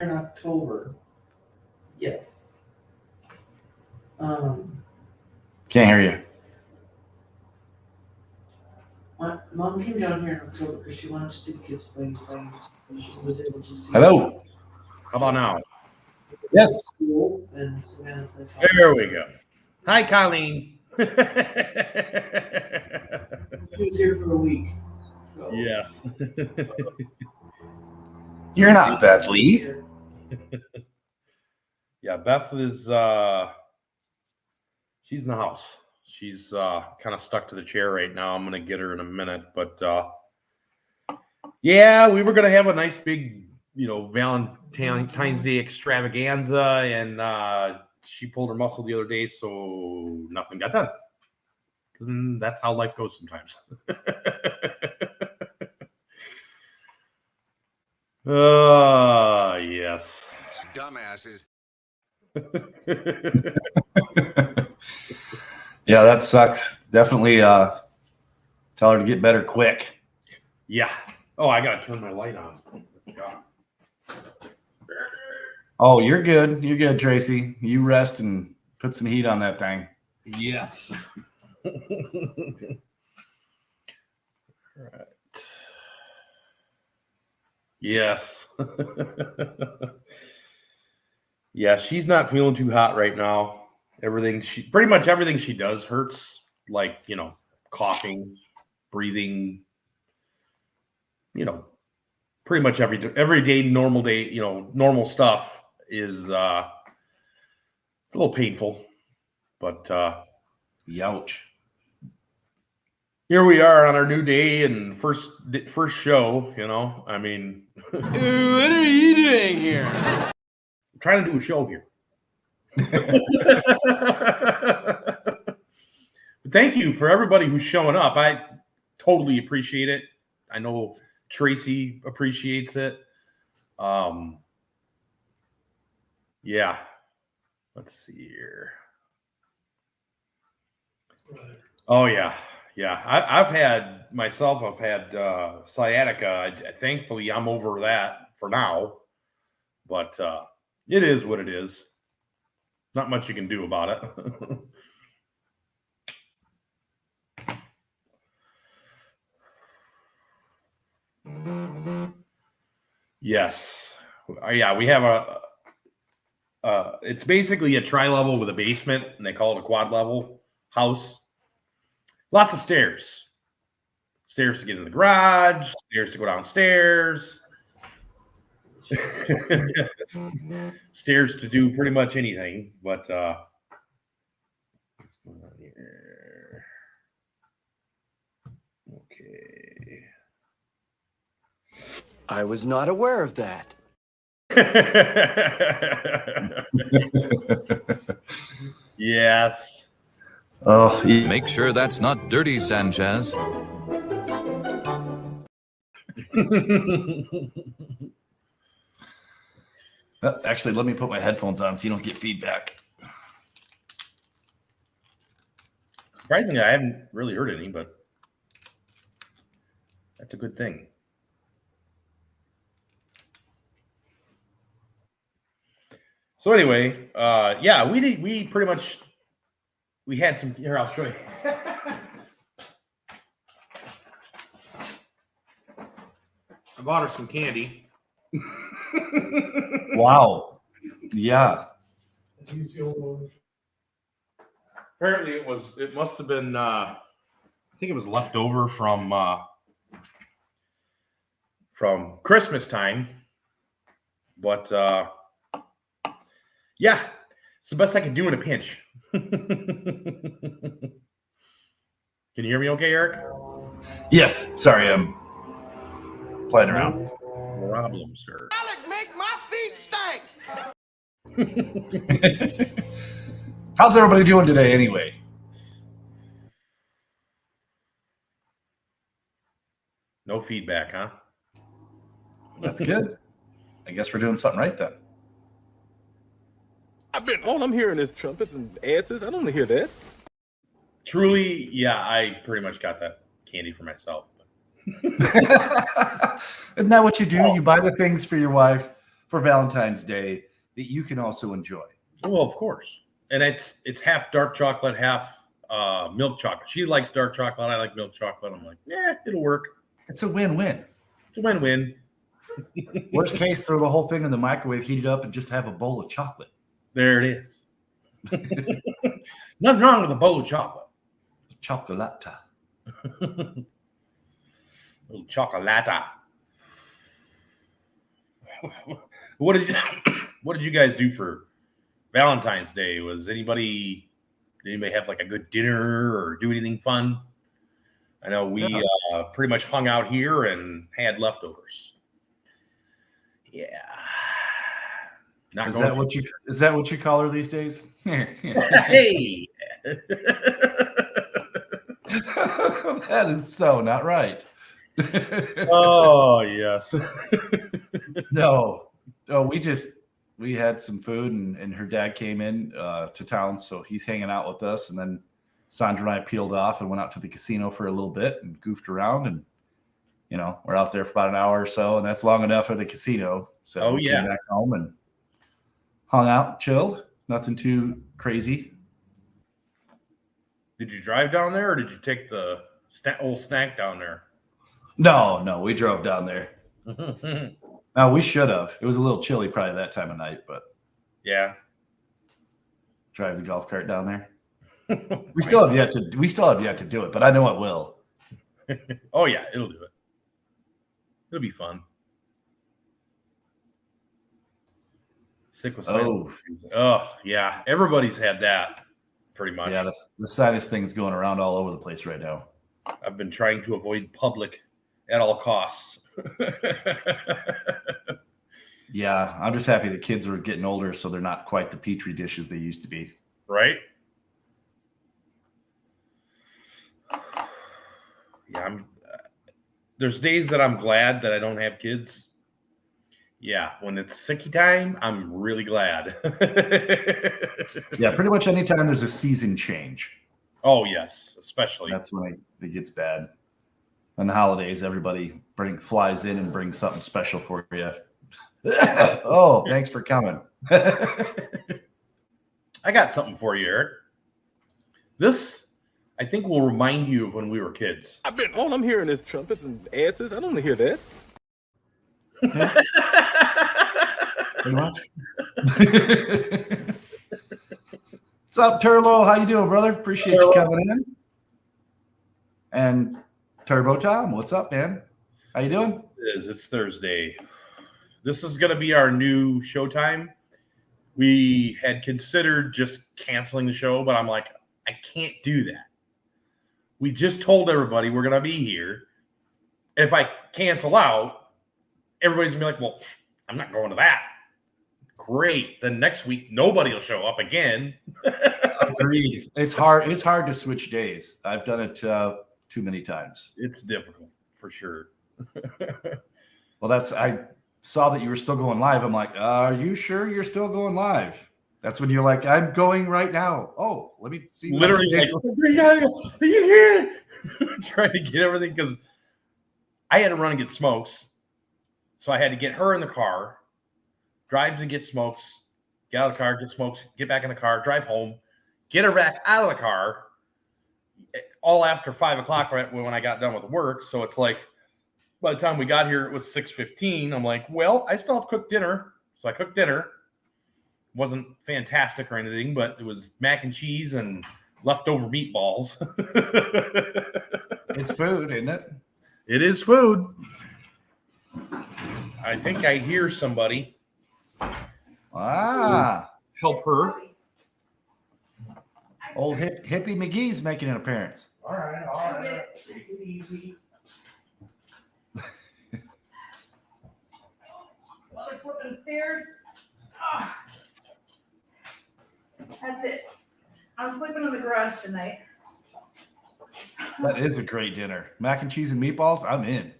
in October. Yes. Can't hear you. My mom came down here in October because she wanted to see the kids playing. She was able to see. Hello. How about now? Yes. School and Savannah plays soccer. There we go. Hi, Colleen. She was here for a week. So. Yes. You're not Beth Lee. Yeah, Beth is she's in the house. She's kind of stuck to the chair right now. I'm gonna get her in a minute, but yeah, we were gonna have a nice big, Valentine's Day extravaganza, and she pulled her muscle the other day, so nothing got done. And that's how life goes sometimes. Yes. Dumbasses. Yeah, that sucks. Definitely tell her to get better quick. Yeah. Oh, I gotta turn my light on. God. Oh, you're good. You're good, Tracy. You rest and put some heat on that thing. Yes. Right. Yes. Yeah, she's not feeling too hot right now. Pretty much everything she does hurts, like, coughing, breathing, pretty much every day, normal stuff is a little painful, but Youch. Here we are on our new day and first show, I mean. What are you doing here? I'm trying to do a show here. Thank you for everybody who's showing up. I totally appreciate it. I know Tracy appreciates it. Yeah. Let's see here. Oh yeah. Yeah. I've had sciatica. Thankfully I'm over that for now, but it is what it is. Not much you can do about it. Yes. Yeah, we have it's basically a tri-level with a basement, and they call it a quad level house. Lots of stairs. Stairs to get in the garage, stairs to go downstairs. Stairs to do pretty much anything, but what's going on here? Okay. I was not aware of that. Yes. Oh, yeah. Make sure that's not dirty, Sanchez. Actually, let me put my headphones on so you don't get feedback. Surprisingly, I haven't really heard any, but that's a good thing. So anyway, yeah, we pretty much had some. Here, I'll show you. I bought her some candy. Wow. Yeah. Apparently, it must have been. I think it was left over from Christmas time, but yeah, it's the best I can do in a pinch. Can you hear me okay, Eric? Yes. Sorry, I'm playing around. Problem, sir. Alec, make my feet stink. How's everybody doing today anyway? No feedback, huh? That's good. I guess we're doing something right then. All I'm hearing is trumpets and asses. I don't want to hear that. Truly, yeah, I pretty much got that candy for myself. Isn't that what you do? You buy the things for your wife for Valentine's Day that you can also enjoy. Well, of course. And it's half dark chocolate, half milk chocolate. She likes dark chocolate. I like milk chocolate. I'm like, yeah, it'll work. It's a win-win. It's a win-win. Worst case, throw the whole thing in the microwave, heat it up, and just have a bowl of chocolate. There it is. Nothing wrong with a bowl of chocolate. Chocolata. Little chocolata. What did you guys do for Valentine's Day? Did anybody have like a good dinner or do anything fun? I know we pretty much hung out here and had leftovers. Yeah. Is that what you call her these days? Hey. That is so not right. Oh yes. No, we had some food and her dad came in to town, so he's hanging out with us. And then Sandra and I peeled off and went out to the casino for a little bit and goofed around, and we're out there for about an hour or so, and that's long enough for the casino. So we came back home and hung out, chilled, nothing too crazy. Did you drive down there or did you take the old snack down there? No, we drove down there. No, we should have. It was a little chilly probably that time of night, but yeah. Drive the golf cart down there. We still have yet to do it, but I know it will. Oh yeah, it'll do it. It'll be fun. Sick with sinus. Oh yeah, everybody's had that pretty much. Yeah, the sinus thing's going around all over the place right now. I've been trying to avoid public at all costs. Yeah, I'm just happy the kids are getting older, so they're not quite the petri dishes they used to be. Right? Yeah, there's days that I'm glad that I don't have kids. Yeah, when it's sicky time, I'm really glad. Yeah, pretty much anytime there's a season change. Oh, yes, especially. That's when it gets bad. On the holidays, everybody flies in and brings something special for you. Oh, thanks for coming. I got something for you, Eric. This, I think, will remind you of when we were kids. All I'm hearing is trumpets and asses. I don't want to hear that. Yeah. Pretty much. What's up, Turlo? How you doing, brother? Appreciate you coming in. And Turbo Tom, what's up, man? How you doing? It's Thursday. This is going to be our new showtime. We had considered just canceling the show, but I'm like, I can't do that. We just told everybody we're going to be here. If I cancel out, everybody's going to be like, well, I'm not going to that. Great. Then next week, nobody will show up again. Agreed. It's hard to switch days. I've done it too many times. It's difficult for sure. Well, I saw that you were still going live. I'm like, are you sure you're still going live? That's when you're like, I'm going right now. Oh, let me see. Literally, like, trying to get everything because I had to run and get smokes. So I had to get her in the car, drive to get smokes, get out of the car, get smokes, get back in the car, drive home, get her back out of the car, all after 5 o'clock right when I got done with work. So it's like, by the time we got here, it was 6:15. I'm like, well, I still have cooked dinner. So I cooked dinner. Wasn't fantastic or anything, but it was mac and cheese and leftover meatballs. It's food, isn't it? It is food. I think I hear somebody. Help her. Old hippie McGee's making an appearance. All right. Take it easy. While they're flipping stairs. Ah. That's it. I'm sleeping in the garage tonight. That is a great dinner. Mac and cheese and meatballs. I'm in.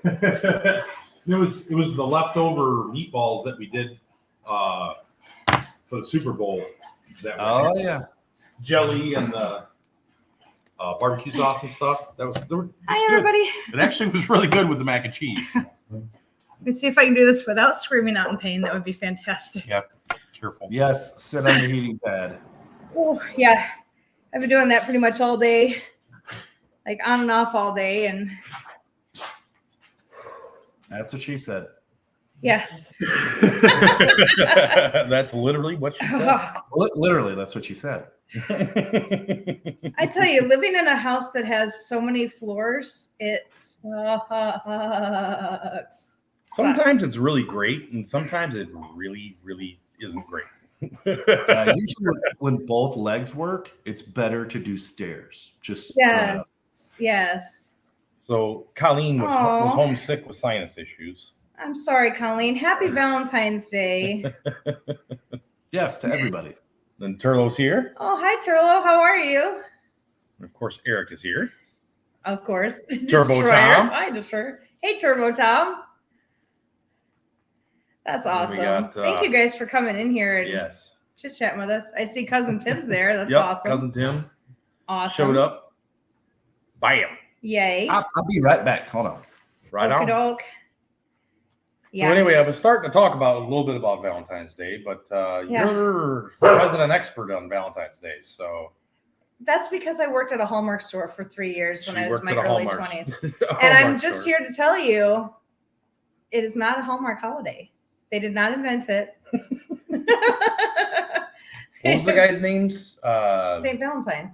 It was the leftover meatballs that we did for the Super Bowl. Yeah. Jelly and the barbecue sauce and stuff. That was Hi, everybody. It actually was really good with the mac and cheese. Let me see if I can do this without screaming out in pain. That would be fantastic. Yep. Careful. Yes, sit on the heating pad. Oh, yeah. I've been doing that pretty much all day, like on and off all day. And That's what she said. yes. That's literally what she said. Literally, that's what she said. I tell you, living in a house that has so many floors, it sucks. Sometimes it's really great, and sometimes it really, really isn't great. Usually, when both legs work, it's better to do stairs. Just throwing it out. Yes. So Colleen was Aw. homesick with sinus issues. I'm sorry, Colleen. Happy Valentine's Day. Yes, to everybody. Then Turlo's here. Oh, hi, Turlo. How are you? And of course, Eric is here. Of course. Turbo Destroyer. Tom. Hi, Destroyer. Hey, Turbo Tom. That's And awesome. we got, Thank you guys for coming in here and Yes. chit-chatting with us. I see Cousin Tim's there. That's Yep. awesome. Cousin Tim Awesome. showed up. Bam. Yay. I'll be right back. Hold on. Right on. Okey-doke. Yeah. So anyway, I was starting to talk about a little bit about Valentine's Day, but Yeah. you're the resident expert on Valentine's Day, so That's because I worked at a Hallmark store for 3 years when she I was in worked my at a early Hallmark 20s. Hallmark And I'm just store. here to tell you, it is not a Hallmark holiday. They did not invent it. What was the guy's names? St. Valentine.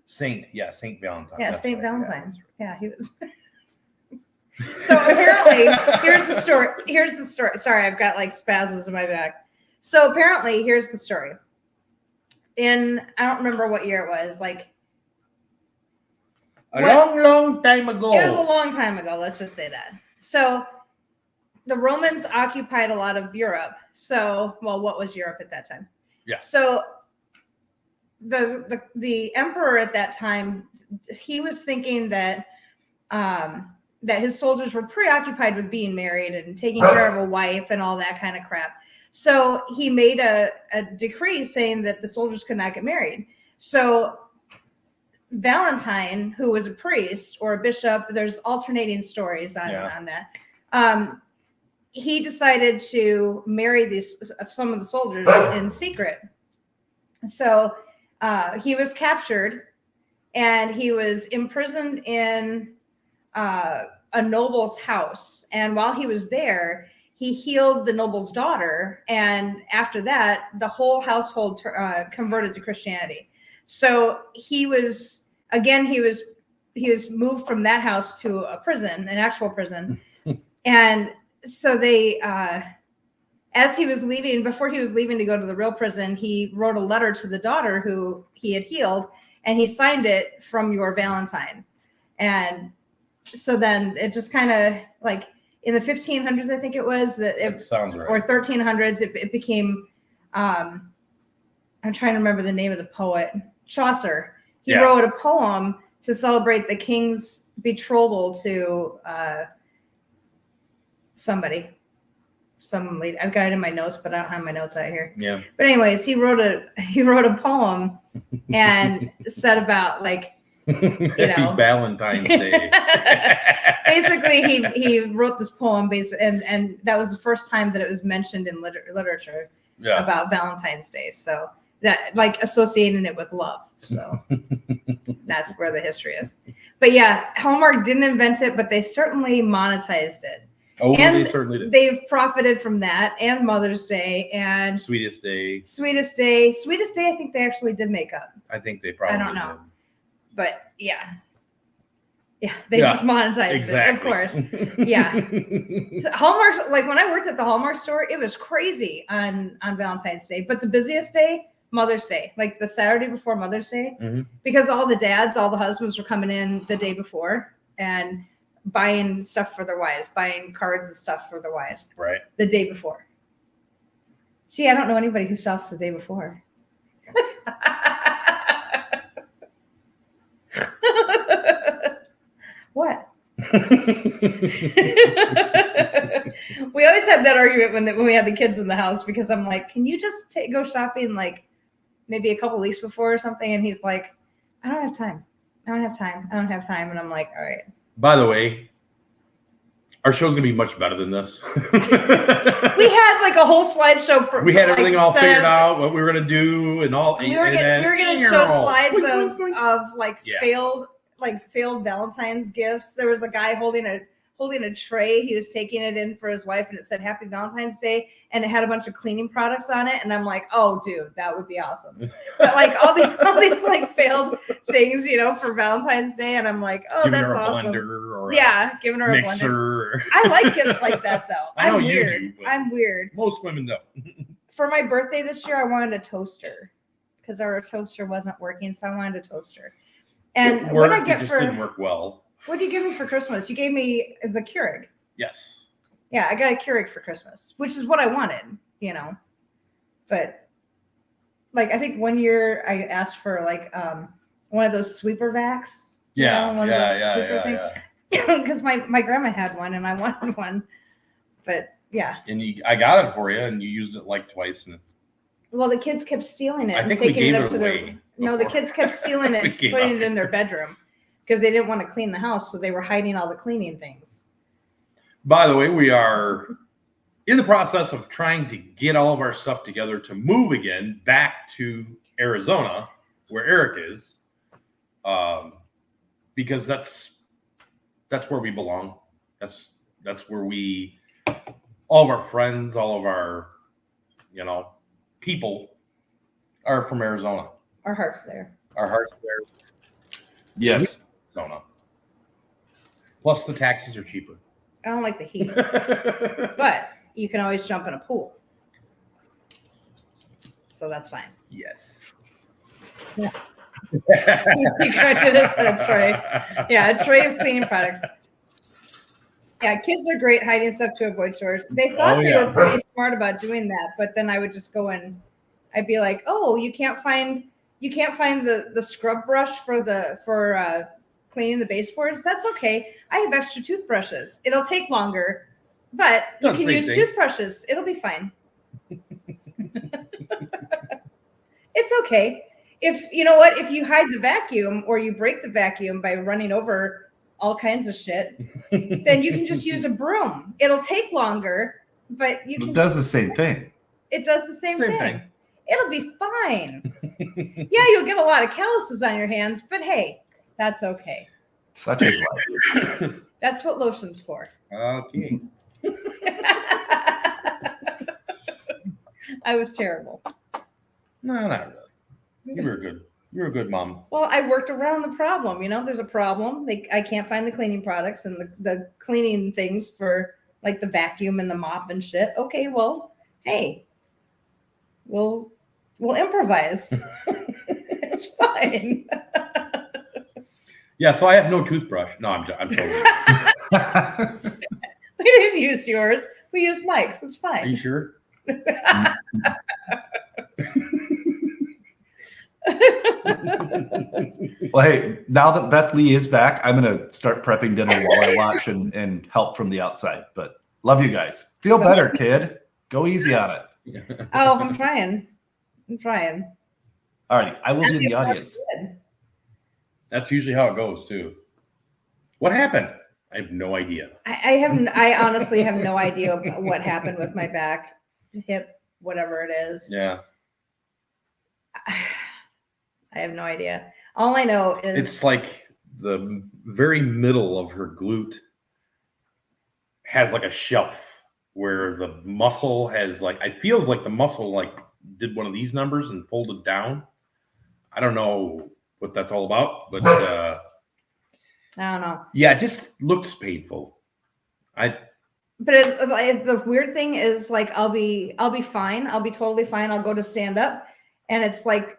Saint Valentine. Yeah, That's St. right. Valentine. Yeah, he was. So apparently, here's the story. Here's the story. Sorry, I've got like spasms in my back. So apparently, here's the story. I don't remember what year it was. Like A long time ago. it was a long time ago. Let's just say that. So the Romans occupied a lot of Europe. So, well, what was Europe at that time? Yeah. So the emperor at that time, he was thinking that that his soldiers were preoccupied with being married and taking care of a wife and all that kind of crap. So he made a decree saying that the soldiers could not get married. So Valentine, who was a priest or a bishop, there's alternating stories on that. He decided to marry some of the soldiers in secret. So he was captured and he was imprisoned in a noble's house. And while he was there, he healed the noble's daughter. And after that, the whole household converted to Christianity. So he was moved from that house to a prison, an actual prison. And so they, as he was leaving, before he was leaving to go to the real prison, he wrote a letter to the daughter who he had healed, and he signed it from your Valentine. And so then it just kind of like in the 1500s, I think it was That sounds right. or 1300s, it became, I'm trying to remember the name of the poet, Chaucer. He wrote a poem to celebrate the king's betrothal to some lady. I've got it in my notes, but I don't have my notes out here. Yeah. But anyways, he wrote a poem and said about like, Valentine's Day. Basically, he wrote this poem and that was the first time that it was mentioned in literature about Valentine's Day. So that like associating it with love. So that's where the history is. But yeah, Hallmark didn't invent it, but they certainly monetized it. Oh, and they certainly did. They've profited from that and Mother's Day and Sweetest Day. Sweetest Day. Sweetest Day, I think they actually did make up. I think they probably I don't know. did. But yeah. Yeah, they just monetized it, of course. Yeah. So Hallmark, like when I worked at the Hallmark store, it was crazy on Valentine's Day. But the busiest day, Mother's Day, like the Saturday before Mother's Day, because all the dads, all the husbands were coming in the day before and buying stuff for their wives, buying cards and stuff for their wives. Right. The day before. See, I don't know anybody who shops the day before. What? We always had that argument when we had the kids in the house because I'm like, can you just go shopping like maybe a couple weeks before or something? And he's like, I don't have time. And I'm like, all right. By the way, Our show's gonna be much better than this. We had like a whole slideshow. We had like, everything all set figured up. out, what we were gonna do, and all. We were and gonna, then, we were gonna you show know, slides boing, boing, boing. of like Yeah. failed Valentine's gifts. There was a guy holding a tray. He was taking it in for his wife, and it said Happy Valentine's Day, and it had a bunch of cleaning products on it. And I'm like, oh, dude, that would be awesome. But like all these like failed things, for Valentine's Day, and I'm like, oh, Giving that's her a awesome. blender or Yeah, giving her a blender. mixer. I like gifts like that though. I know I'm you weird. do, but- I'm weird. Most women don't. For my birthday this year, I wanted a toaster because our toaster wasn't working, so I wanted a toaster. And It what worked, I it get just for didn't work well. what did you give me for Christmas? You gave me the Keurig. Yes. Yeah, I got a Keurig for Christmas, which is what I wanted, But like I think one year I asked for like one of those sweeper vacs. Yeah. One of those sweeper things. Yeah. Because my grandma had one and I wanted one. But yeah. And I got it for you, and you used it like twice, and it's. Well, the kids kept stealing it I and think we taking it gave up it to their. away. No, the before. kids kept stealing it We and gave putting up. it in their bedroom because they didn't want to clean the house, so they were hiding all the cleaning things. By the way, we are in the process of trying to get all of our stuff together to move again back to Arizona, where Eric is, because that's where we belong. That's where all of our friends, all of our, people are from Arizona. Our hearts there. Our hearts there, Yes. Arizona. Plus, the taxes are cheaper. I don't like the heat, but you can always jump in a pool, so that's fine. Yes. Yeah. You corrected us, a tray. Yeah, a tray of cleaning products. Yeah, kids are great hiding stuff to avoid chores. They thought they were pretty smart about doing that, but then I would just go in. I'd be like, "Oh, you can't find the scrub brush for cleaning the baseboards. That's okay. I have extra toothbrushes. It'll take longer, but you That's can the use same thing. toothbrushes. It'll be fine." It's okay. If you know what, if you hide the vacuum or you break the vacuum by running over all kinds of shit, then you can just use a broom. It'll take longer, but you can. It does the same thing. It does the same Same thing. thing. It'll be fine. Yeah, you'll get a lot of calluses on your hands, but hey, that's okay. Such is life. That's what lotion's for. Okay. I was terrible. No, not really. You were good. You're a good mom. Well, I worked around the problem. There's a problem. I can't find the cleaning products and the cleaning things for like the vacuum and the mop and shit. Okay, well, hey, we'll improvise. It's fine. Yeah, so I have no toothbrush. No, I'm totally. We didn't use yours. We used Mike's. It's Are you fine. sure? Well, hey, now that Beth Lee is back, I'm going to start prepping dinner while I watch and help from the outside. But love you guys. Feel better, kid. Go easy on it. Oh, I'm trying. All right. I will be in the audience. That's usually how it goes too. What happened? I have no idea. I honestly have no idea what happened with my back, hip, whatever it is. Yeah. I have no idea. All I know is It's like the very middle of her glute has like a shelf where the muscle has like, it feels like the muscle like did one of these numbers and folded down. I don't know what that's all about, but I don't know. yeah, it just looks painful. But the weird thing is like I'll be fine. I'll be totally fine. I'll go to stand up, and it's like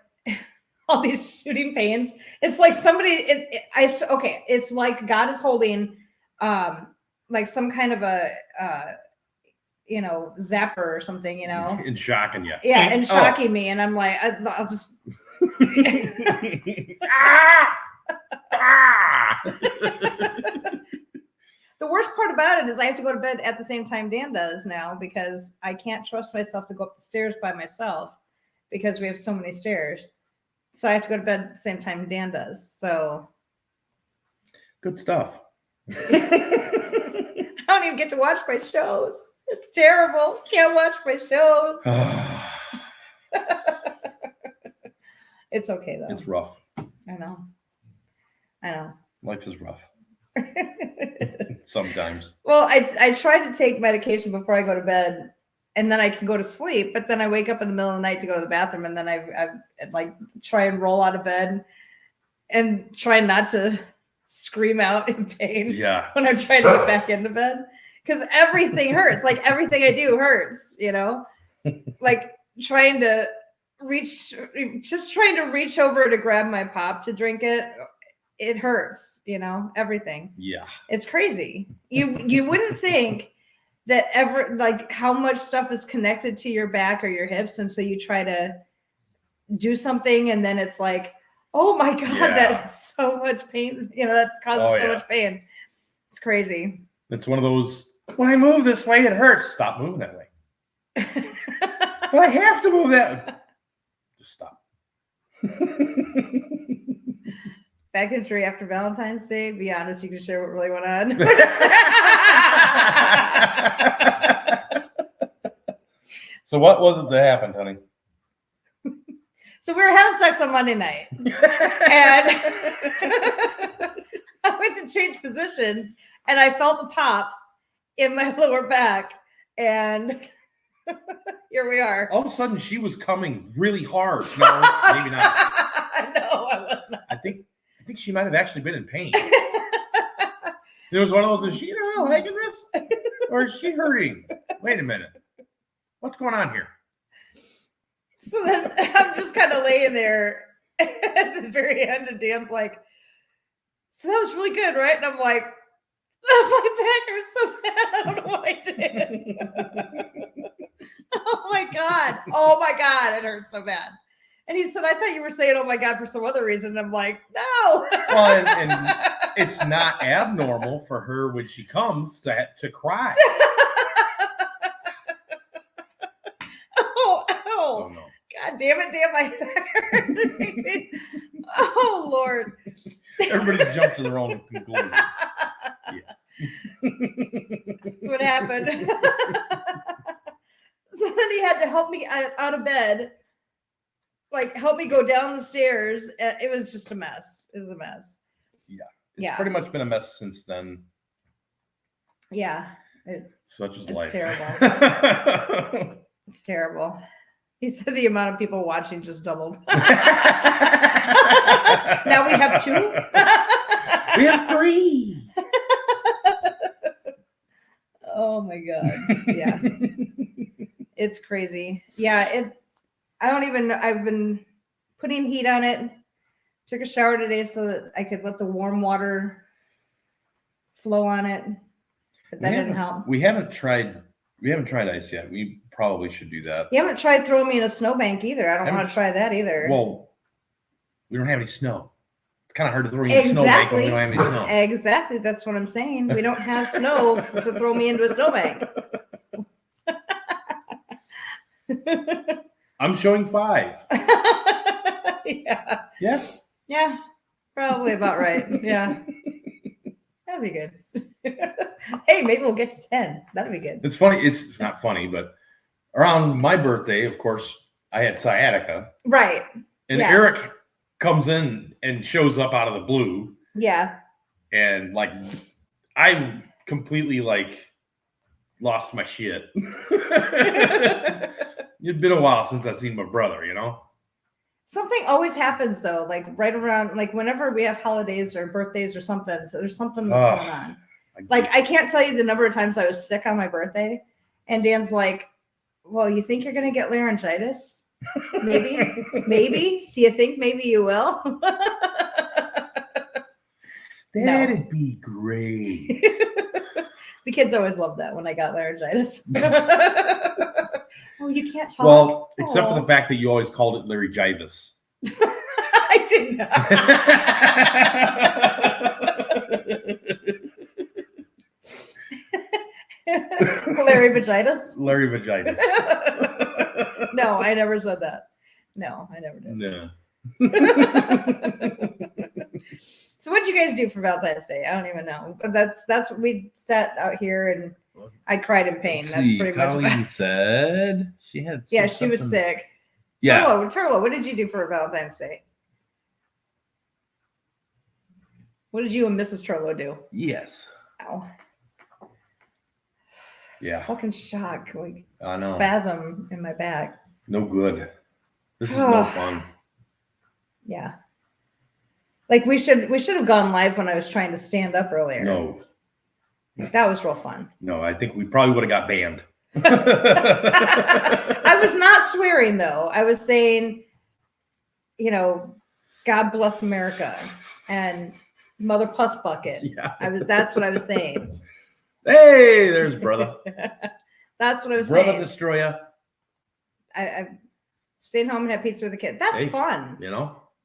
all these shooting pains. It's like somebody. It's like God is holding, like some kind of a, zapper or something. And shocking you. Yeah, and shocking me, and I'm like, I'll just. Ah! Ah! The worst part about it is I have to go to bed at the same time Dan does now because I can't trust myself to go up the stairs by myself because we have so many stairs. So I have to go to bed at the same time Dan does. So Good stuff. I I don't even get to watch my shows. It's terrible. Can't watch my shows. It's okay though. It's rough. I know. Life is rough It is. sometimes. Well, I try to take medication before I go to bed, and then I can go to sleep. But then I wake up in the middle of the night to go to the bathroom, and then I like try and roll out of bed and try not to scream out in pain Yeah. when I'm trying to get back into bed, because everything hurts. Like everything I do hurts. Like trying to reach over to grab my pop to drink it. It hurts, everything. Yeah. It's crazy. You wouldn't think that ever, like, how much stuff is connected to your back or your hips until you try to do something, and then it's like, oh my God, Yeah. that's so much pain. That causes so yeah. much pain. It's crazy. It's one of those, when I move this way, it hurts. Stop moving that way. Well, I have to move that. Just stop. Backcountry after Valentine's Day. Be honest, you can share what really went on. So what was it that happened, honey? So we were having sex on Monday night, and I went to change positions, and I felt the pop in my lower back, and here we are. All of a sudden, she was coming really hard. No, maybe not. No, I was not. I think she might have actually been in pain. It was one of those, is she not liking this? Or is she hurting? Wait a minute. What's going on here? So then I'm just kind of laying there at the very end, and Dan's like, so that was really good, right? And I'm like, oh, my back hurts so bad. I don't know what I did. Oh my God, it hurts so bad. And he said, I thought you were saying, oh my God, for some other reason. And I'm like, no. Well, and it's not abnormal for her when she comes to cry. Oh, Oh, no. God damn it, my back hurts. Oh, Lord. Everybody's jumped to their own conclusion. Yes. That's what happened. So then he had to help me out of bed, like help me go down the stairs. It was just a mess. It was a mess. It's pretty much been a mess since then. Yeah. Such is It's life. terrible. It's terrible. He said the amount of people watching just doubled. Now we have 2. We have 3. Oh my God. Yeah. It's crazy. Yeah. I've been putting heat on it. Took a shower today so that I could let the warm water flow on it. But that didn't help. We haven't tried ice yet. We probably should do that. You haven't tried throwing me in a snowbank either. I don't want to try that either. Well, we don't have any snow. It's kind of hard to throw you in a snowbank when we don't have any snow. Exactly. That's what I'm saying. We don't have snow to throw me into a snowbank. I'm showing 5. Yeah. Yes. Yeah. Probably about right. Yeah. That'd be good. Hey, maybe we'll get to 10. That'd be good. It's funny. It's not funny, but around my birthday, of course, I had sciatica. Right. And Yeah. Eric comes in and shows up out of the blue. Yeah. And like, I completely lost my shit. It'd been a while since I've seen my brother, Something always happens though, like right around, like whenever we have holidays or birthdays or something, so there's something that's going on. Like, I can't tell you the number of times I was sick on my birthday, and Dan's like, well, you think you're going to get laryngitis? Maybe. Maybe? Do you think maybe you will? That'd be great. The kids always loved that when I got laryngitis. Oh, you can't talk. Well, except for the fact that you always called it Larry Jivis. I did not. Larry Vagitis? Larry Vagitis. No, I never said that. No, I never did. No. So So what'd you guys do for Valentine's Day? I don't even know. But that's what we sat out here and I cried in pain. Let's That's see, pretty much Colleen what said she had. Yeah, she was something- sick. Yeah. Turlo, what did you do for Valentine's Day? What did you and Mrs. Turlo do? Yes. Ow. Yeah. Fucking shock. Like I know. spasm in my back. No good. This is no fun. Yeah. Like we should have gone live when I was trying to stand up earlier. No. That was real fun. No, I think we probably would have got banned. I was not swearing though. I was saying, God bless America and Mother Puss Bucket. Yeah. That's what I was saying. Hey, there's brother. That's what I was Brother saying. Destroyer. I stayed home and had pizza with the kids. That's Hey. fun.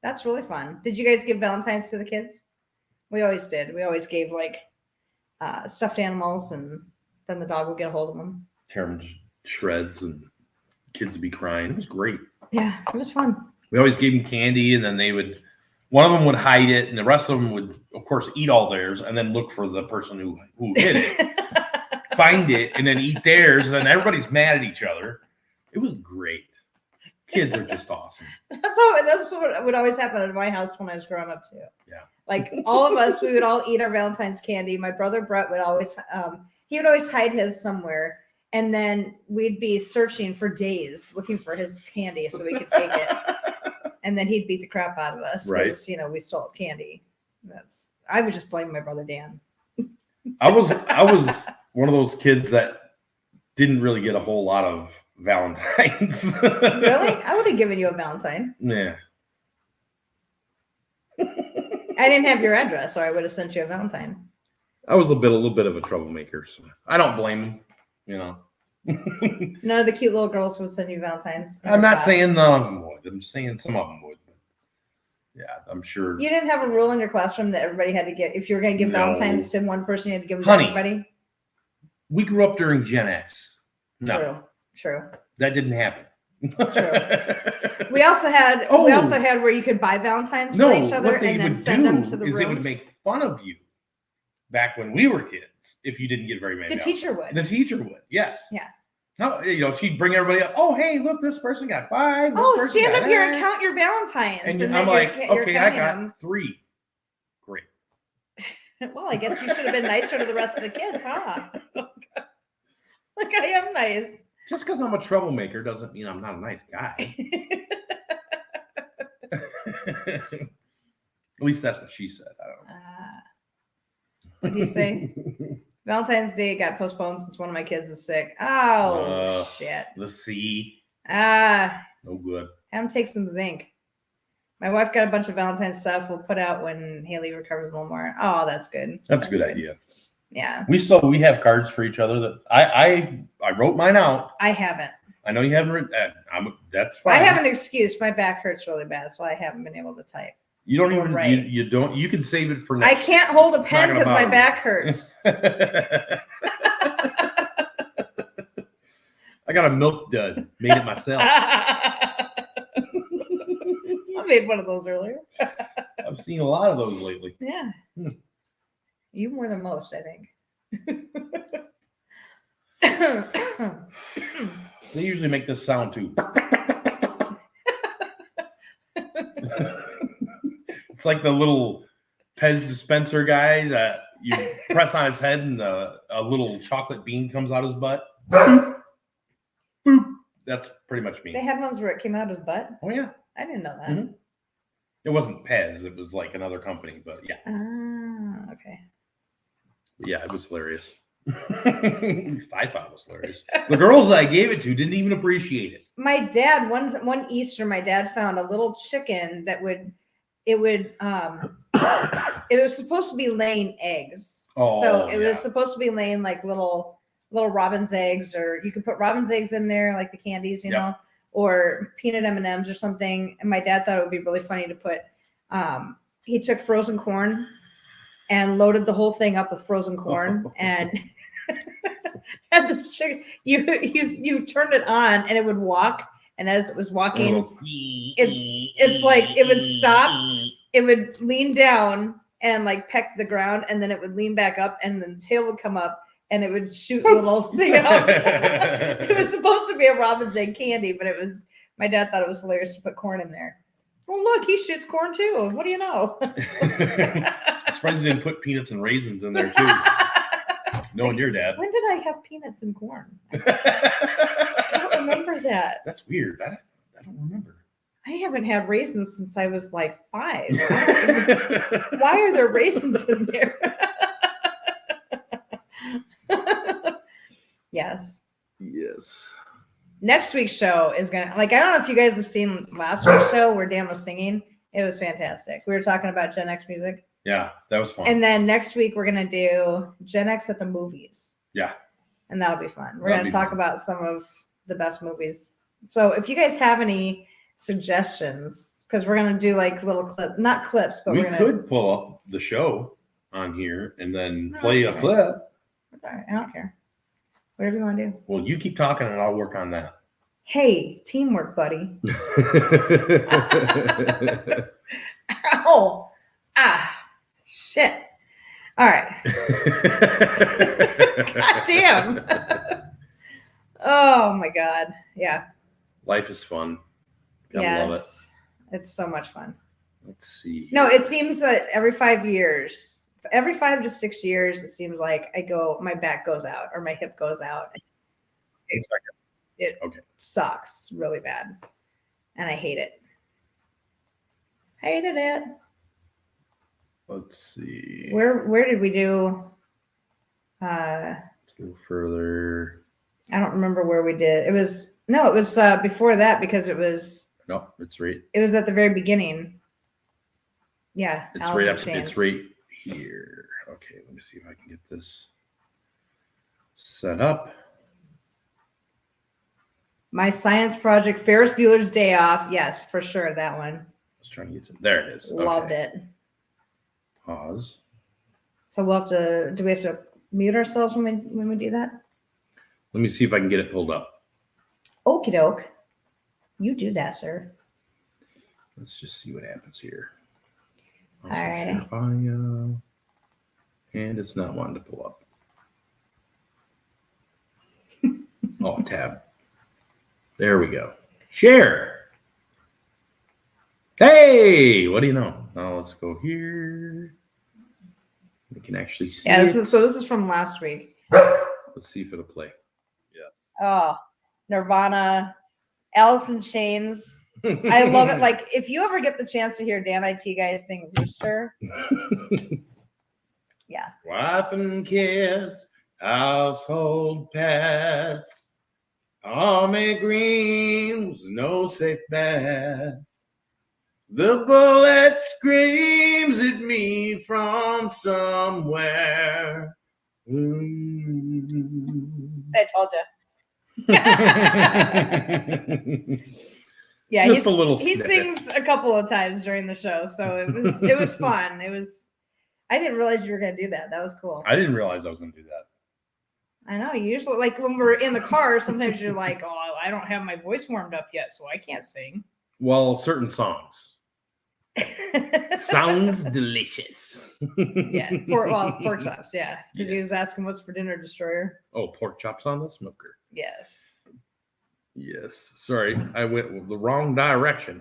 That's really fun. Did you guys give Valentine's to the kids? We always did. We always gave like stuffed animals, and then the dog would get a hold of them. Tear them to shreds, and kids would be crying. It was great. Yeah, it was fun. We always gave them candy, and then one of them would hide it, and the rest of them would, of course, eat all theirs, and then look for the person who hid it, find it, and then eat theirs, and then everybody's mad at each other. It was great. Kids are just awesome. That's what would always happen at my house when I was growing up too. Yeah. Like all of us, we would all eat our Valentine's candy. My brother Brett would always, he would always hide his somewhere. And then we'd be searching for days looking for his candy so we could take it. And then he'd beat the crap out of us. Right. Because, we stole his candy. I would just blame my brother Dan. I was one of those kids that didn't really get a whole lot of Valentines. Really? I would have given you a Valentine. Yeah. I didn't have your address, or I would have sent you a Valentine. I was a little bit of a troublemaker, so I don't blame him, None of the cute little girls would send you Valentines. I'm not saying none of them would. I'm saying some of them would. But yeah, I'm sure. You didn't have a rule in your classroom that everybody had to get, if you were going to give No. Valentines to one person, you had to give them Honey. to everybody? We grew up during Gen X. No, True. that didn't happen. We also had Oh. where you could buy Valentines for No, each other what they and then would send them do to the is rooms. they would make fun of you back when we were kids if you didn't get very many. The Valentines. teacher would. The teacher would, yes. Yeah. No, she'd bring everybody up. Oh, hey, look, this person got 5. this Oh, person stand got up here and that." count your Valentines. And then I'm like, you're okay, I counting got them. 3. Great. Well, I guess you should have been nicer to the rest of the kids, huh? Like, I am nice. Just because I'm a troublemaker doesn't mean I'm not a nice guy. At least that's what she said. I don't know. What do you say? Valentine's Day got postponed since one of my kids is sick. Oh, shit. The C. No good. Have him take some zinc. My wife got a bunch of Valentine's stuff we'll put out when Haley recovers a little more. Oh, that's good. That's a good idea. Yeah. We have cards for each other that I wrote mine out. I haven't. I know you haven't written that. That's fine. I have an excuse. My back hurts really bad, so I haven't been able to type. You don't even Right. you don't you can save it for I next. can't hold a pen Talking because my about- back hurts. I got a milk dud. Made it myself. I made one of those earlier. I've seen a lot of those lately. Yeah. Hmm. You more than most, I think. They usually make this sound too. It's like the little Pez dispenser guy that you press on his head and a little chocolate bean comes out his butt. Boop. Boop. That's pretty much me. They had ones where it came out of his butt. Oh yeah. I didn't know that. Mhm. It wasn't Pez. It was like another company, but yeah. Ah, okay. Yeah, it was hilarious. At least I thought it was hilarious. The girls that I gave it to didn't even appreciate it. My dad, one Easter, my dad found a little chicken that it was supposed to be laying eggs. Oh, So it was yeah. supposed to be laying like little robin's eggs, or you can put robin's eggs in there, like the candies, you Yep. know, or peanut M&Ms or something. And my dad thought it would be really funny to put, he took frozen corn and loaded the whole thing up with frozen corn and had this chicken. You turned it on and it would walk. And as it was walking, it's like it would stop, it would lean down, and like peck the ground, and then it would lean back up, and then the tail would come up, and it would shoot a little thing out. It was supposed to be a robin's egg candy, but it was. My dad thought it was hilarious to put corn in there. Well, look, he shoots corn too. What do you know? I'm surprised you didn't put peanuts and raisins in there too. Knowing your dad. When did I have peanuts and corn? I don't remember that. That's weird. I don't remember. I haven't had raisins since I was like 5. Why are there raisins in there? Yes. Yes. Next week's show is gonna I don't know if you guys have seen last week's show where Dan was singing. It was fantastic. We were talking about Gen X music. Yeah, that was fun. And then next week we're gonna do Gen X at the movies. Yeah. And that'll be fun. We're That'll gonna be talk fun. about some of the best movies. So if you guys have any suggestions, because we're gonna do like little not clips, but we we're gonna could pull up the show on here and then No, play a that's clip. It's all right. I don't care. Whatever you want to do. Well, you keep talking and I'll work on that. Hey, teamwork, buddy. Ow. Shit. All right. God damn. Oh my God. Yeah. Life is fun. Gotta love it. It's so much fun. Let's see. No, it seems that every 5 to 6 years, it seems like my back goes out or my hip goes out. It sucks really bad. And I hate it. Hated it. Let's see. Where did we do? Let's go further. I don't remember where we did. It was before that because it was right. It was at the very beginning. Yeah, It's Alice right in up. Chains. It's right here. Okay, let me see if I can get this set up. My science project, Ferris Bueller's Day Off. Yes, for sure, that one. I was trying to get to there. It is. Loved Okay. it. Pause. So we'll have to. Do we have to mute ourselves when we do that? Let me see if I can get it pulled up. Okie doke. You do that, sir. Let's just see what happens here. All right. And it's not wanting to pull up. Oh, tab. There we go. Share. Hey, what do you know? Now let's go here. We can actually see. Yeah, it. this is from last week. Let's see if it'll play. Yes. Oh, Nirvana, Alice in Chains. I love it. Like, if you ever get the chance to hear Dan IT guys sing Rooster, yeah. Wife and kids, household pets. Army green was no safe bet. The bullet screams at me from somewhere. I told you. Yeah, Just a little he snippet. sings a couple of times during the show, so it was fun. I didn't realize you were gonna do that. That was cool. I didn't realize I was going to do that. I know. Usually, like when we're in the car, sometimes you're like, "Oh, I don't have my voice warmed up yet, so I can't sing." Well, certain songs. Sounds delicious. Yeah, pork chops. Yeah, because he was asking what's for dinner, Destroyer. Oh, pork chops on the smoker. Yes. Yes. Sorry, I went the wrong direction.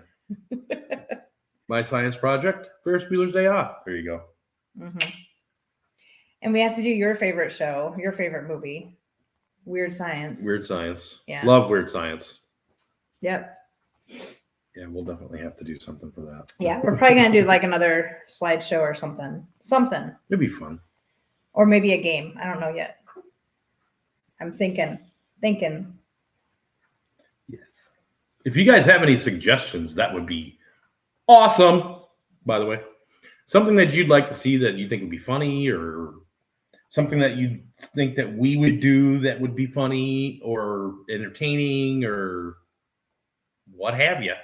My science project, Ferris Bueller's Day Off. There you go. Mm-hmm. And we have to do your favorite show, your favorite movie, Weird Science. Weird Science. Yeah. Love Weird Science. Yep. Yeah, we'll definitely have to do something for that. Yeah, we're probably gonna do like another slideshow or something. It'd be fun. Or maybe a game. I don't know yet. I'm thinking. Yes. If you guys have any suggestions, that would be awesome. By the way, something that you'd like to see that you think would be funny, or something that you think that we would do that would be funny or entertaining, or what have you,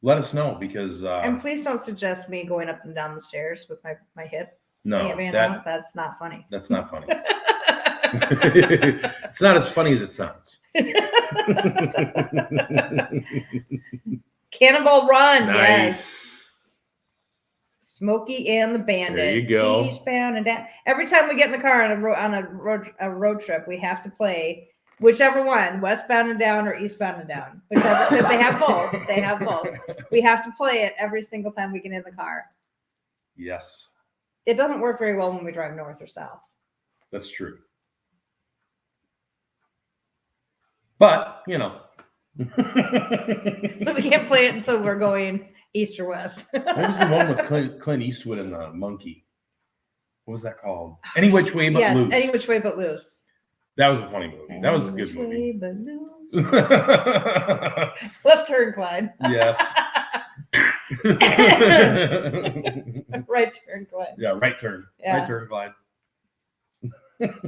let us know, because And please don't suggest me going up and down the stairs with my hip. no, hanging out. That's not funny. that's not funny. It's not as funny as it sounds. Cannonball Run. Yes. Nice. Smokey and the Bandit. There you go. Eastbound and down. Every time we get in the car on a road trip, we have to play whichever one, westbound and down or eastbound and down, whichever, because they have both. They have both. We have to play it every single time we get in the car. Yes, It doesn't work very well when we drive north or south. that's true. But, you know. So we can't play it until we're going east or west. What was the one with Clint Eastwood and the monkey? What was that called? Any Which Way But Yes, Loose. Any Which Way But Loose. That was a funny movie. That was a good movie. But loose. Left turn, Clyde. Yes. Right turn, Clyde. Yeah, right turn. Yeah. Right turn, Clyde.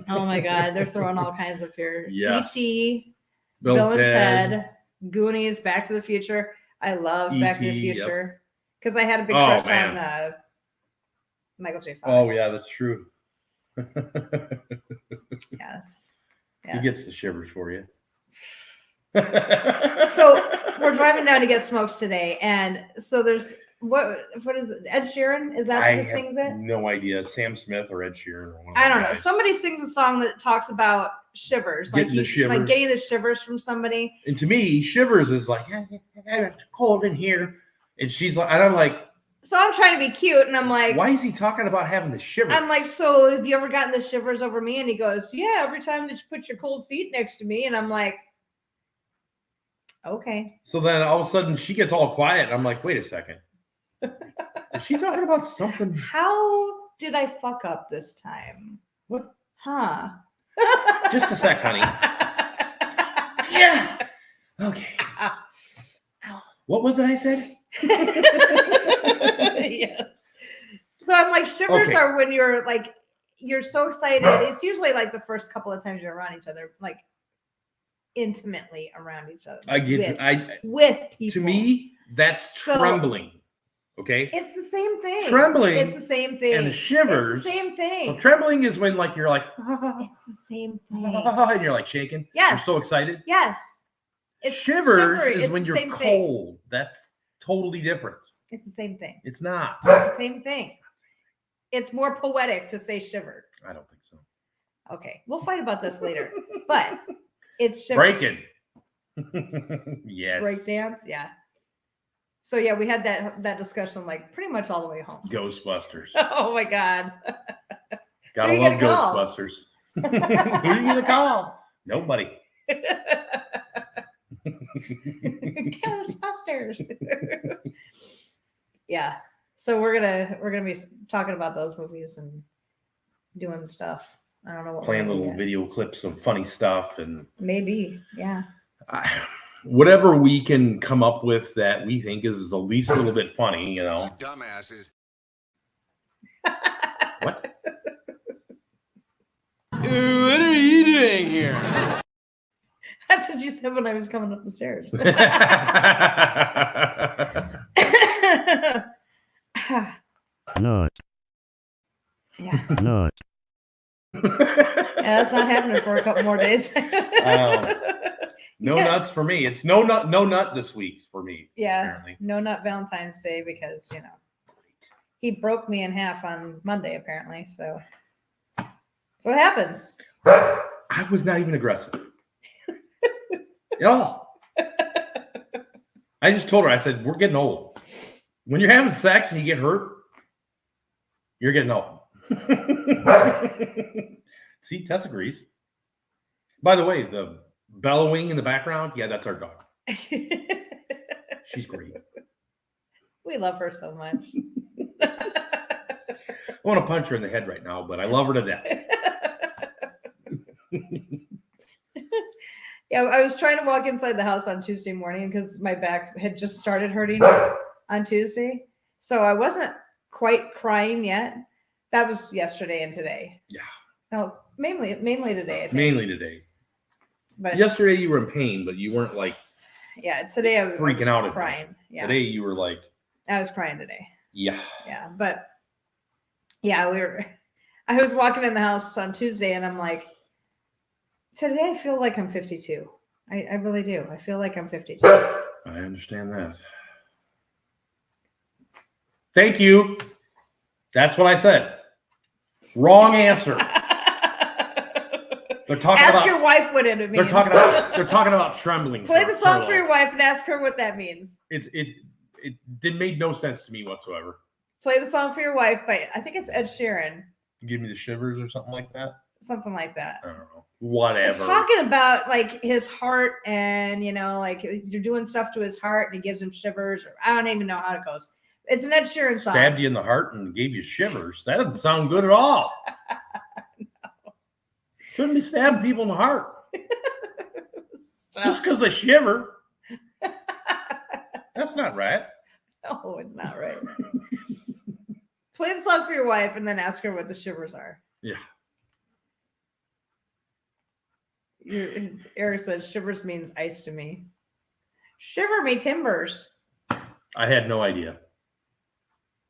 Oh my God, they're throwing all kinds of here. Yes. E.T., Bill and Ted, Goonies, Back to the Future. I love Back to the E.T., yep. Future because I had a big Oh, crush man. on Michael J. Fox. Oh, yeah, that's true. Yes. He gets the shivers for you. So we're driving down to get smokes today, and so there's what is it? Ed Sheeran? Is that who sings it? No idea. Sam Smith or Ed Sheeran or one of I don't those know. guys. Somebody sings a song that talks about shivers, Getting the shivers. like getting the shivers from somebody. And to me, shivers is like, it's cold in here. And she's like, and I'm like, So I'm trying to be cute, and I'm like, why is he talking about having the shivers? I'm like, so have you ever gotten the shivers over me? And he goes, yeah, every time that you put your cold feet next to me. And I'm like, okay. So then all of a sudden she gets all quiet. And I'm like, wait a second. Is she talking about something? How did I fuck up this time? What? Huh? Just a sec, honey. Yeah. Okay. What was it I said? Yes. So I'm like, shivers Okay. are when you're like, you're so excited. It's usually like the first couple of times you're around each other, like intimately around each other. I get with people. to me, that's So- trembling. Okay. It's the same thing. Trembling It's the same thing. and shivers. It's the same thing. So trembling is when like you're like It's the same thing. and you're like shaking. Yes. You're so excited. Yes. It's Shivers shiver. is It's when the you're same thing. cold. That's totally different. It's the same thing. It's not. It's the same thing. It's more poetic to say shiver. I don't think so. Okay, we'll fight about this later. But it's shiver. Breaking. Yes. Break dance, yeah. So yeah, we had that discussion like pretty much all the way home. Ghostbusters. Oh my God. Gotta Who you love gonna call? Ghostbusters. Who are you gonna call? Nobody. Ghostbusters. Yeah. So we're gonna be talking about those movies and doing stuff. I don't know what Playing we're gonna little do. video clips of funny stuff and Maybe, yeah. whatever we can come up with that we think is the least little bit funny, you know. Dumbasses. What? What are you doing here? That's what you said when I was coming up the stairs. Nut, Yeah. nut. Yeah, that's not happening for a couple more days. No Yeah. nuts for me. It's no nut this week for me. Yeah, Apparently. no, not Valentine's Day because he broke me in half on Monday apparently. So that's what happens. I was not even aggressive. At all. I just told her, I said, we're getting old. When you're having sex and you get hurt, you're getting old. See, Tess agrees. By the way, the bellowing in the background, yeah, that's our dog. She's great. We love her so much. I want to punch her in the head right now, but I love her to death. Yeah, I was trying to walk inside the house on Tuesday morning because my back had just started hurting on Tuesday. So I wasn't quite crying yet. That was yesterday and today. Yeah. No, mainly today, I think. Mainly today. But Yesterday you were in pain, but you weren't like yeah, today I was freaking out at me. crying. Yeah. Today you were like, I was crying today. yeah. Yeah. But yeah, I was walking in the house on Tuesday and I'm like, today I feel like I'm 52. I really do. I feel like I'm 52. I understand that. Thank you. That's what I said. Wrong answer. They're talking Ask about your wife what it means. they're talking about trembling. Play the song for turtle. your wife and ask her what that means. It made no sense to me whatsoever. Play the song for your wife by, I think it's Ed Sheeran. Give me the shivers or something like that. Something like that. I don't know. Whatever. It's talking about like his heart and, you know, like you're doing stuff to his heart and he gives him shivers. Or I don't even know how it goes. It's an Ed Sheeran song. Stabbed you in the heart and gave you shivers. That doesn't sound good at all. No. Shouldn't be stabbing people in the heart. Just because they shiver. That's not right. No, it's not right. Play the song for your wife and then ask her what the shivers are. Yeah. Eric says shivers means ice to me. Shiver me timbers. I had no idea.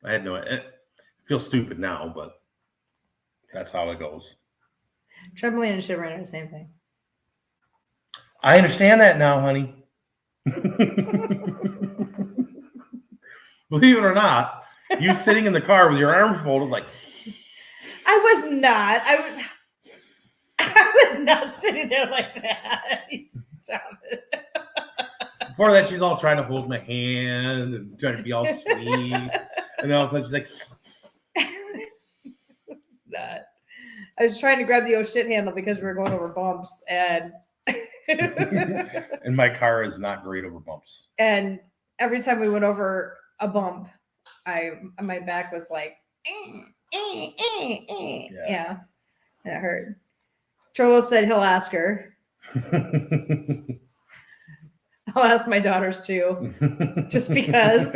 I feel stupid now, but that's how it goes. Trembling and shivering are the same thing. I understand that now, honey. Believe it or not, you sitting in the car with your arms folded like. I was not. I was not sitting there like that. Stop it. Before that, she's all trying to hold my hand and trying to be all sweet. And then all of a sudden she's like. It's not. I was trying to grab the oh shit handle because we were going over bumps and. And my car is not great over bumps. And every time we went over a bump, my back was like, yeah, and it hurt. Cholo said he'll ask her. I'll ask my daughters too, just because.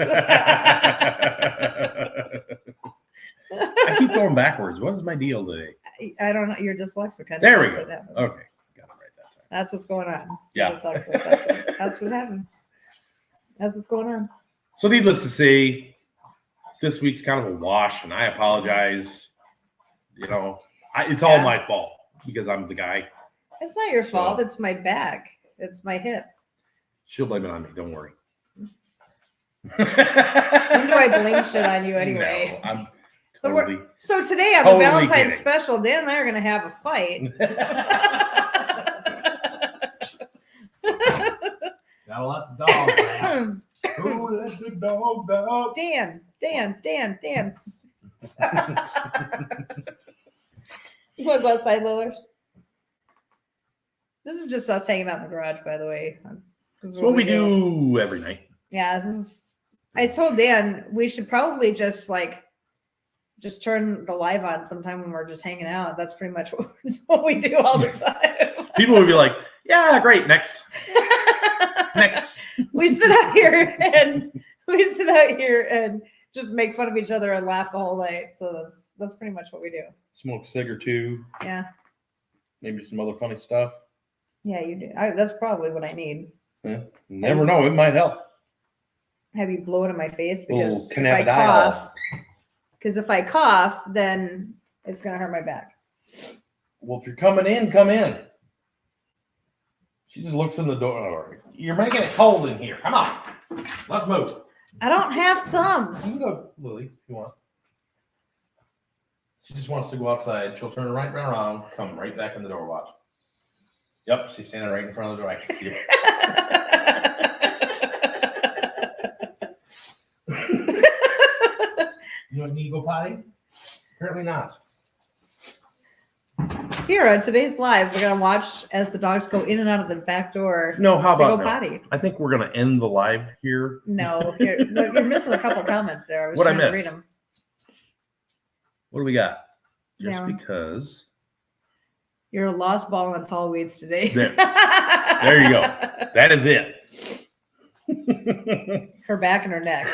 I keep going backwards. What is my deal today? I don't know. You're dyslexic. There we go. Okay. Got it right that time. That's what's going on. Yeah. That's what happened. That's what's going on. So needless to say, this week's kind of a wash, and I apologize. You know, it's all my fault because I'm the guy. It's not your fault. It's my back. It's my hip. She'll blame it on me. Don't worry. When do I blame shit on you anyway? No, I'm so so today on the Valentine special, Dan and I are going to have a fight. Gotta let the dog out. Who let the dog out? Dan. You want to go outside, Lillard? This is just us hanging out in the garage, by the way. This is what we do every night. Yeah, I told Dan we should probably just turn the live on sometime when we're just hanging out. That's pretty much what we do all the time. People would be like, yeah, great, next. Next. We sit out here and just make fun of each other and laugh the whole night. So that's pretty much what we do. Smoke a cig or two. Yeah. Maybe some other funny stuff. Yeah, you do. That's probably what I need. Yeah. Never know. It might help. Have you blow it in my face because if I cough, then it's gonna hurt my back. Well, if you're coming in, come in. She just looks in the door. You're making it cold in here. Come on. Let's move. I don't have thumbs. You can go, Lily, if you want. She just wants to go outside. She'll turn right around, come right back in the door. Watch. Yep, she's standing right in front of the door. I can see her. You don't need to go potty? Apparently not. Here on today's live, we're gonna watch as the dogs go in and out of the back door. No, how to about go no? potty? I think we're gonna end the live here. No, you're missing a couple comments there. I was What'd I trying to miss? read them. What do we got? Just Yeah. because. You're a lost ball in tall weeds today. There you go. That is it. Her back and her neck.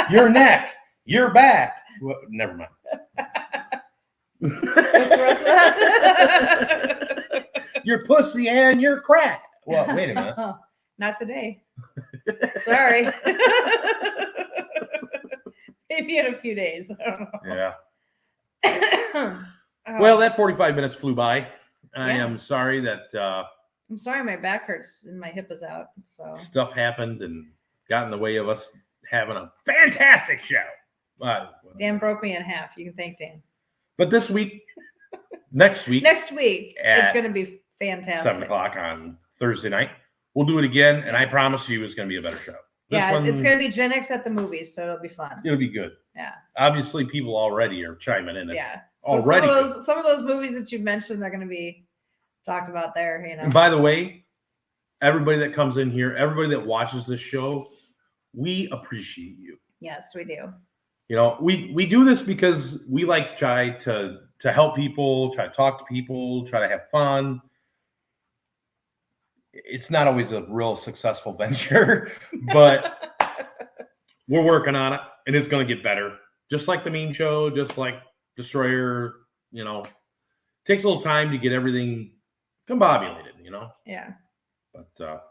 Your neck, your back. Well, never mind. What's the rest of that? Your pussy and your crack. Well, wait a minute. Not today. Sorry. Maybe in a few days. I don't know. Yeah. Well, that 45 minutes flew by. I am sorry that I'm sorry my back hurts and my hip is out. So stuff happened and got in the way of us having a fantastic show. Dan broke me in half. You can thank Dan. But this week, next week, Next week it's At going to be fantastic. 7:00 on Thursday night, we'll do it again, and I Yes. promise you, it's going to be a better show. It's going to be Gen X at the movies, so it'll be fun. It'll be good. Yeah. Obviously, people already are chiming in. It's Yeah. So already. some of those movies that you mentioned are going to be talked about there. You know. And by the way, everybody that comes in here, everybody that watches this show, we appreciate you. Yes, we do. You know, we do this because we like to try to help people, try to talk to people, try to have fun. It's not always a real successful venture, but we're working on it, and it's going to get better. Just like the Mean Show, just like Destroyer, you know, takes a little time to get everything combobulated, you know. Yeah. But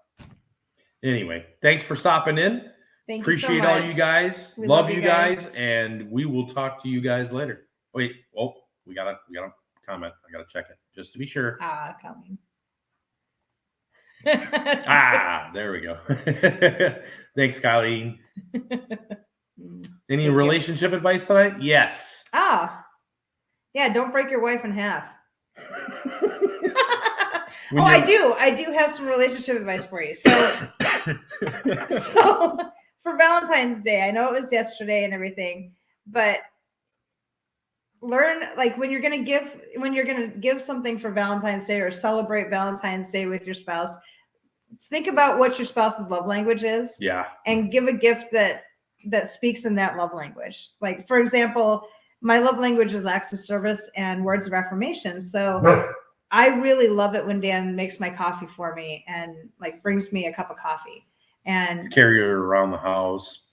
anyway, thanks for stopping in. Thank Appreciate you so all much. you guys. We Love you guys, and we will talk to you guys later. Wait, we got a comment. I gotta check it just to be sure. Coming. There we go. Thanks, Colleen. Any Thank relationship advice tonight? Yes. Yeah, don't break your wife in half. When I you're- do have some relationship advice for you. So for Valentine's Day, I know it was yesterday and everything, but learn, like, when you're gonna give something for Valentine's Day or celebrate Valentine's Day with your spouse, think about what your spouse's love language is. Yeah. And give a gift that speaks in that love language. Like, for example, my love language is acts of service and words of affirmation. So I really love it when Dan makes my coffee for me and like brings me a cup of coffee and Carry her around the house.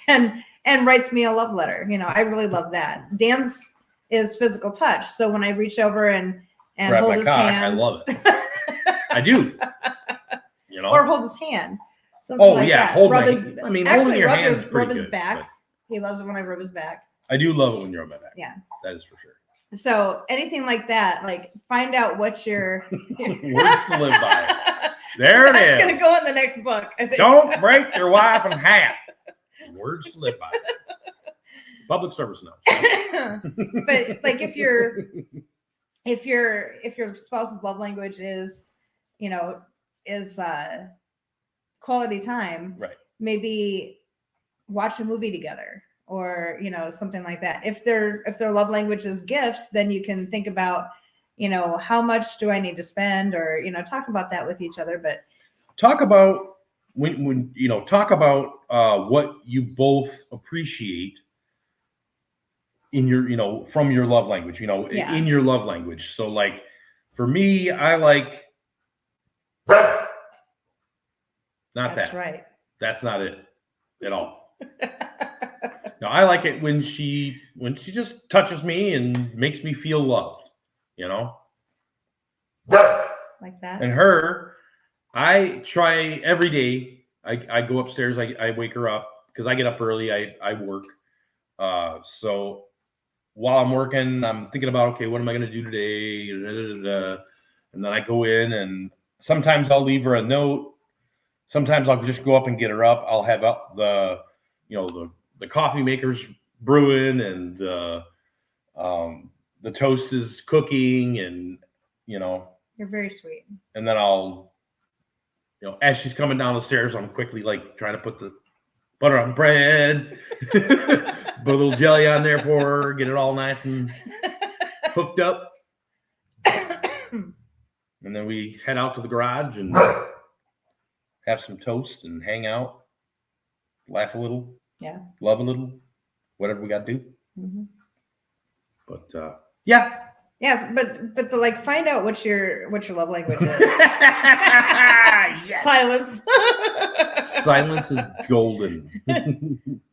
and writes me a love letter. You know, I really love that. Dan's is physical touch. So when I reach over and Grab hold my his cock. hand, I love it. I do. You know. or hold his hand. Something like that. Hold rub my. his, I mean, actually, holding your rub hand is rub pretty his good. back. but He loves it when I rub his back. I do love it when you're on my back. Yeah. That is for sure. So anything like that, like find out what your Words to live by. There it That's is. gonna go in the next book. I think. Don't break your wife in half. Words to live by. Public service now. But like if your spouse's love language is, you know, is quality time, Right. maybe watch a movie together or, you know, something like that. If their love language is gifts, then you can think about, you know, how much do I need to spend, or, you know, talk about that with each other. But Talk about when you know, talk about what you both appreciate in your, you know, from your love language, you know, Yeah. in your love language. So like for me, I like not that's that. right. That's not it at all. No, I like it when she just touches me and makes me feel loved, you know. Like that. And her, I try every day. I go upstairs. I wake her up because I get up early. I work. So while I'm working, I'm thinking about, okay, what am I going to do today? And then I go in, and sometimes I'll leave her a note. Sometimes I'll just go up and get her up. I'll have up the coffee maker's brewing, and the toast is cooking, and, you know. You're very sweet. And then I'll, you know, as she's coming down the stairs, I'm quickly like trying to put the butter on bread, put a little jelly on there for her, get it all nice and hooked up. And then we head out to the garage and have some toast and hang out, laugh a little, Yeah. love a little, whatever we got to do. Mm-hmm. But yeah. Yeah, but the, like, find out what your love language is. Yes. Silence. Silence is golden.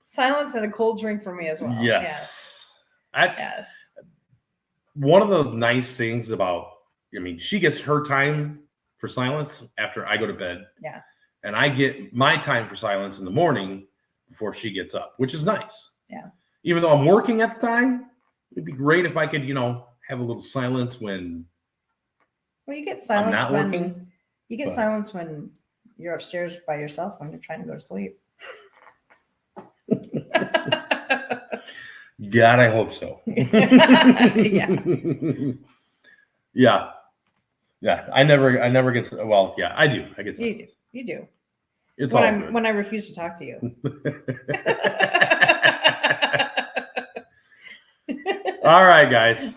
Silence and a cold drink for me as well. Yes. That's Yes. one of the nice things about, I mean, she gets her time for silence after I go to bed. Yeah. And I get my time for silence in the morning before she gets up, which is nice. Yeah. Even though I'm working at the time, it'd be great if I could, you know, have a little silence when Well, you get silence I'm not when working, you get but- silence when you're upstairs by yourself when you're trying to go to sleep. God, I hope so. Yeah. Yeah. Yeah. I never get, well, yeah, I do. I get You do. You do. It's all good. When I refuse to talk to you. All right, guys.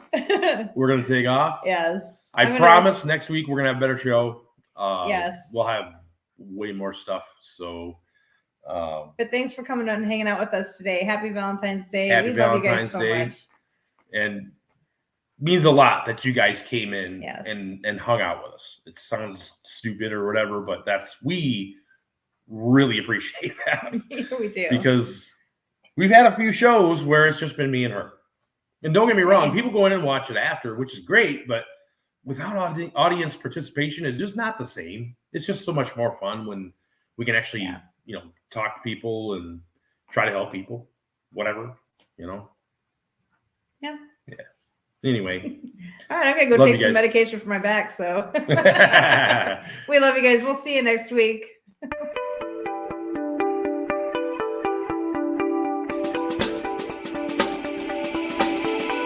We're going to take off. Yes. I promise next week we're going to have a better show. Yes. We'll have way more stuff. So, but thanks for coming on and hanging out with us today. Happy Valentine's Day. Happy We love you Valentine's guys so Day. much. And means a lot that you guys came in Yes. and hung out with us. It sounds stupid or whatever, but we really appreciate that. We do. Because we've had a few shows where it's just been me and her. And don't get me wrong, people go in and watch it after, which is great, but without audience participation, it's just not the same. It's just so much more fun when we can actually, talk to people and try to help people, whatever, Yeah. Yeah. Anyway. All right, I'm going to go take some medication for my back, so. We love you guys. We'll see you next week.